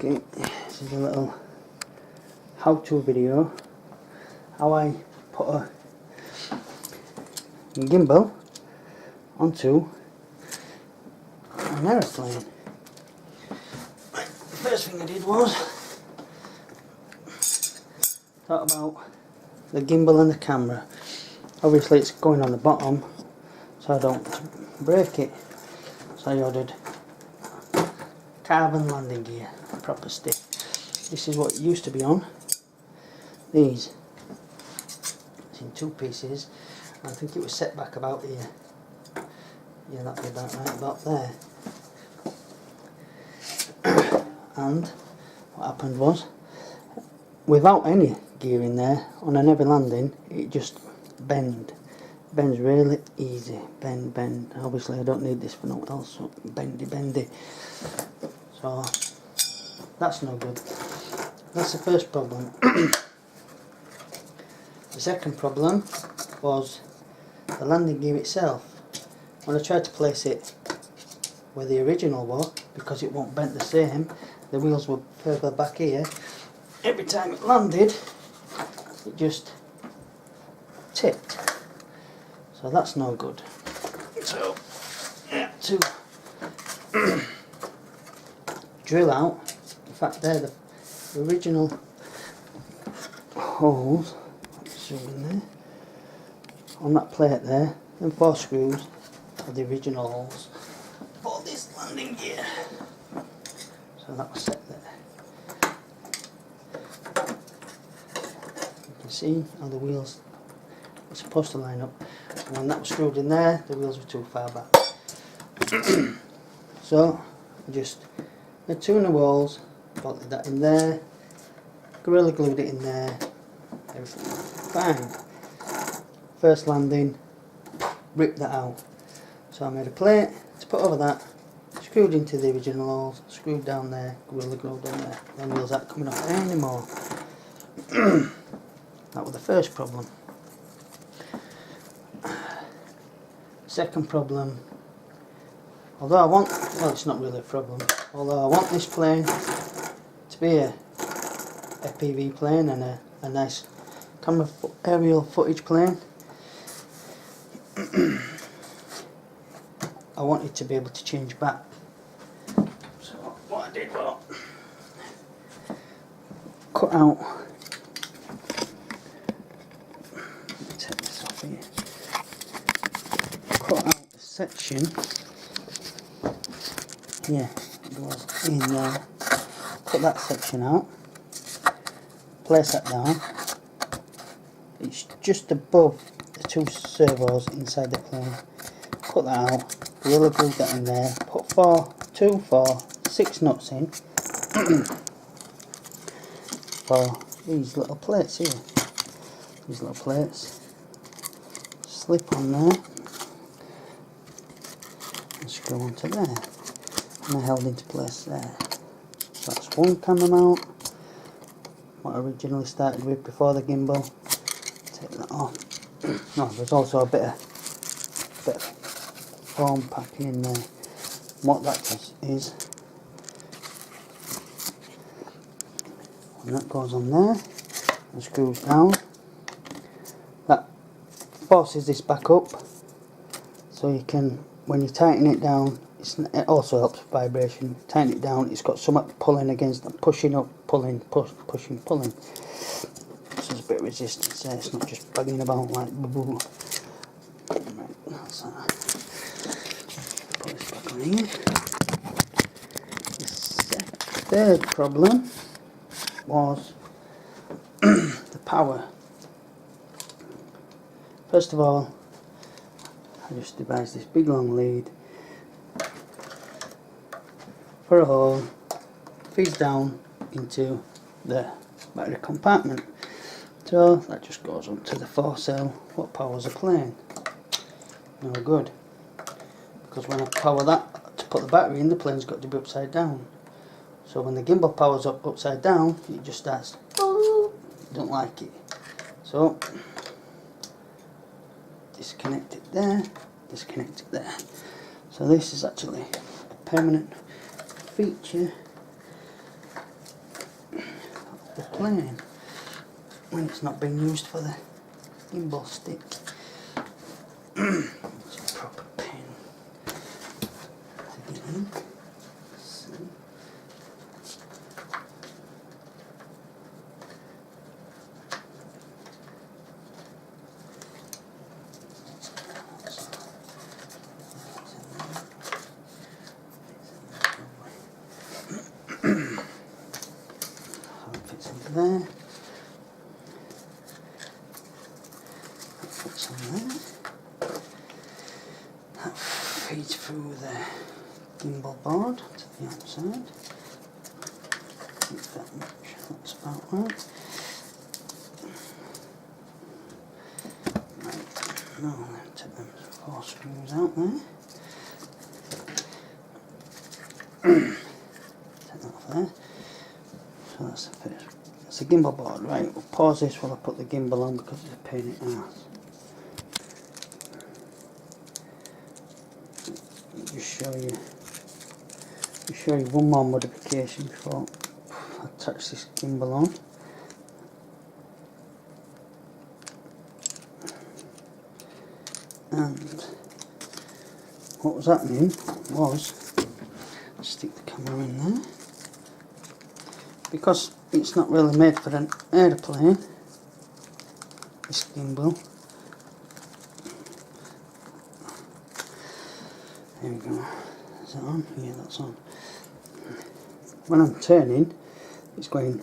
Okay, this is a little how-to video how I put a gimbal onto an aeroplane. Right, the first thing I did was thought about the gimbal and the camera. Obviously it's going on the bottom so I don't break it, so I ordered carbon landing gear, proper stick. This is what it used to be on. These, it's in two pieces. I think it was set back about here. Yeah, that'd be about right, about there. And what happened was, without any gear in there, on a heavy landing, it just bends really easy. Bend. Obviously I don't need this for nothing else, so bendy. So that's no good. That's the first problem. The second problem was the landing gear itself. When I tried to place it where the original was, because it won't bend the same, the wheels were further back here. Every time it landed, it just tipped. So that's no good. So I had to drill out, in fact they're the original holes, zoom in there, on that plate there, and 4 screws are the original holes for this landing gear. So that was set there. You can see how the wheels are supposed to line up. And when that was screwed in there, the wheels were too far back. So I just made 2 new walls, bolted that in there, gorilla glued it in there, everything fine. First landing, ripped that out. So I made a plate to put over that, screwed into the original holes, screwed down there, gorilla glued in there. Then wheels aren't coming off anymore. That was the first problem. Second problem, although I want, well it's not really a problem, although I want this plane to be a FPV plane and a nice camera aerial footage plane, I wanted to be able to change back. So what I did was cut out, let me take this off here, cut out a section, yeah, it was in there, cut that section out, place that down, it's just above the 2 servos inside the plane, cut that out, gorilla glued that in there, put 6 nuts in for these little plates here, these little plates, slip on there and screw onto there, and they're held into place there. So that's one camera mount, what I originally started with before the gimbal. Take that off. No, there's also a bit of foam packing in there. What that does is, when that goes on there and screws down, that forces this back up, so you can, when you tighten it down, it also helps with vibration. Tighten it down, it's got something pulling against it, pushing up, pulling, pushing, pulling. So there's a bit of resistance there, it's not just banging about like boo. Right, that's that. Put this back on here. The third problem was the power. First of all, I just devised this big long lead for a hole, feeds down into the battery compartment. So that just goes onto the 4-cell what powers a plane. No good, because when I power that to put the battery in, the plane's got to be upside down. So when the gimbal powers up upside down, it just starts, don't like it. So disconnect it there, disconnect it there. So this is actually a permanent feature the plane when it's not being used for the gimbal stick. It's a proper pin to get in. So. Fits into there. That fits on there. That feeds through the gimbal board to the outside. Not that much, that's about right. Right, now I'm going to take them 4 screws out there. Take that off there. So that's the first. It's a gimbal board, right? We'll pause this while I put the gimbal on because it's a pain in the ass. Just show you one more modification before I attach this gimbal on. And what was happening was, stick the camera in there, because it's not really made for an airplane, this gimbal. There we go. Is that on? Yeah, that's on. When I'm turning, it's going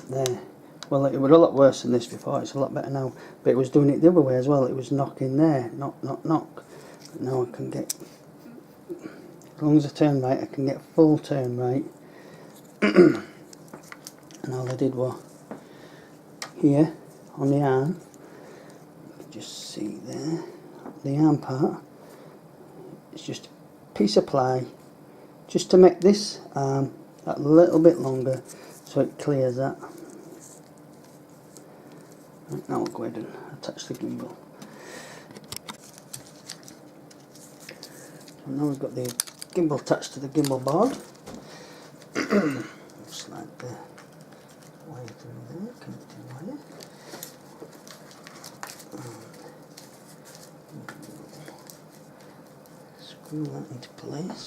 there. Well, it was a lot worse than this before, it's a lot better now. But it was doing it the other way as well, it was knocking there, knock, knock, knock. But now I can get, as long as I turn right, I can get full turn right. And all I did was, here, on the arm, you can just see there, the arm part, it's just a piece of ply, just to make this arm a little bit longer, so it clears that. Right, now I'll go ahead and attach the gimbal. So now we've got the gimbal attached to the gimbal board. Slide the wire through there, connecting wire. Screw that into place.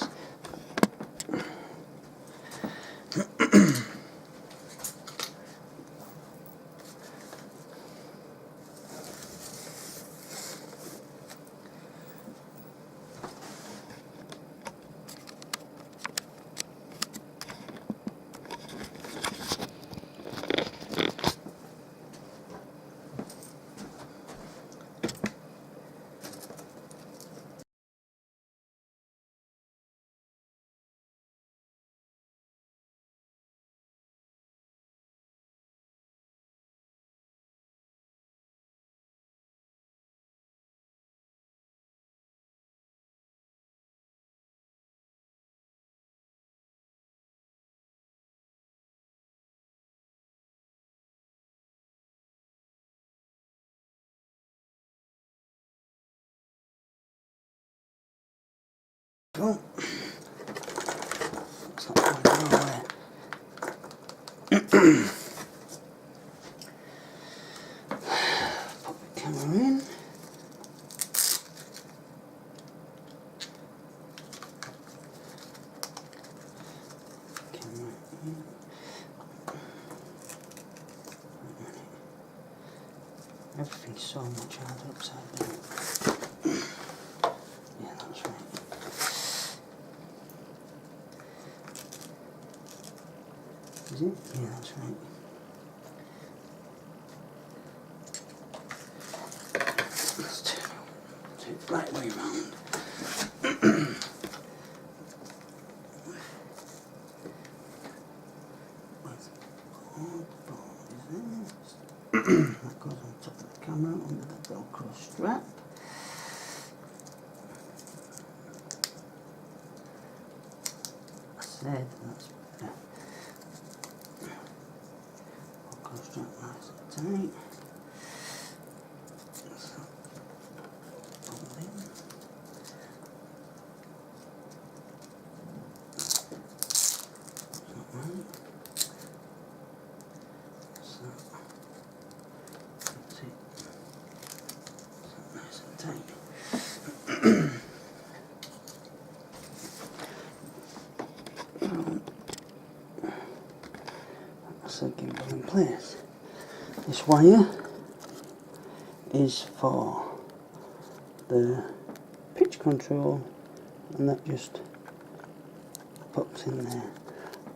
Cool. It's not going nowhere. Pop the camera in. Camera in. Everything's so much harder upside down. Yeah, that's right. Is it? Yeah, that's right. Let's turn it the right way round. That goes on top of the camera under the Velcro strap. I said that's Velcro strap nice and tight. So, pull in. Not the gimbal in place. This wire is for the pitch control, and that just pops in there,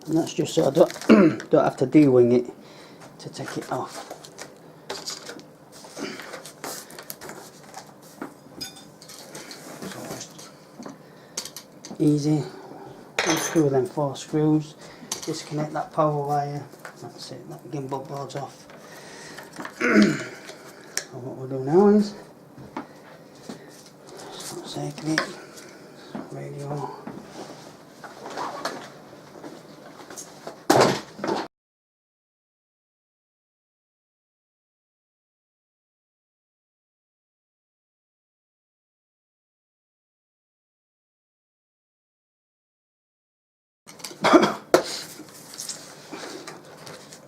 and that's just so I don't, don't have to de-wing it to take it off. So just easy, unscrew them 4 screws, disconnect that power wire, that's it, that gimbal board's off. So what we'll do now is start taking it, radio.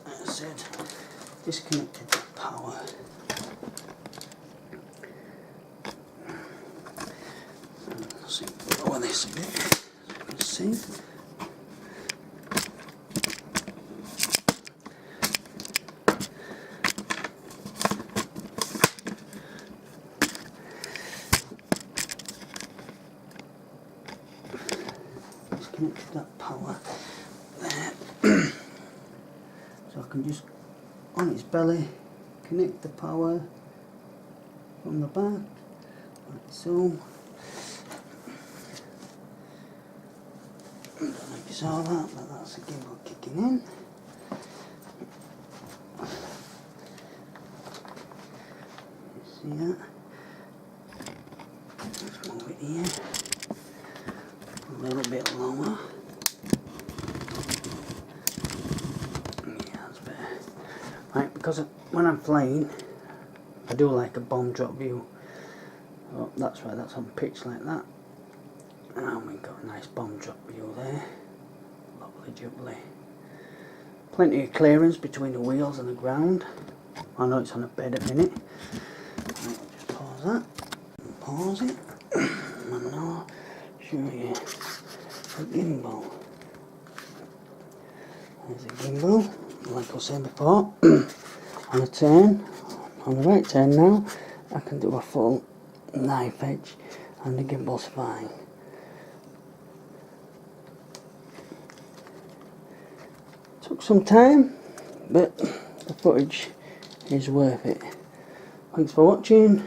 That's it, disconnected the power. See, lower this a bit, so you can see. Disconnected that power there. So I can just, on its belly, connect the power from the back, like so. I don't know if you saw that, but that's the gimbal kicking in. You see that? Let's move it here. A little bit lower. Yeah, that's better. Right, because when I'm flying, I do like a bomb drop view. Oh, that's right, that's on pitch like that. And we've got a nice bomb drop view there. Lovely jubbly. Plenty of clearance between the wheels and the ground. I know it's on a bed at the minute. Right, just pause that. And pause it. And now I'll show you the gimbal. There's a gimbal. Like I was saying before, on a turn, on the right turn now, I can do a full knife edge and the gimbal's fine. Took some time, but the footage is worth it. Thanks for watching.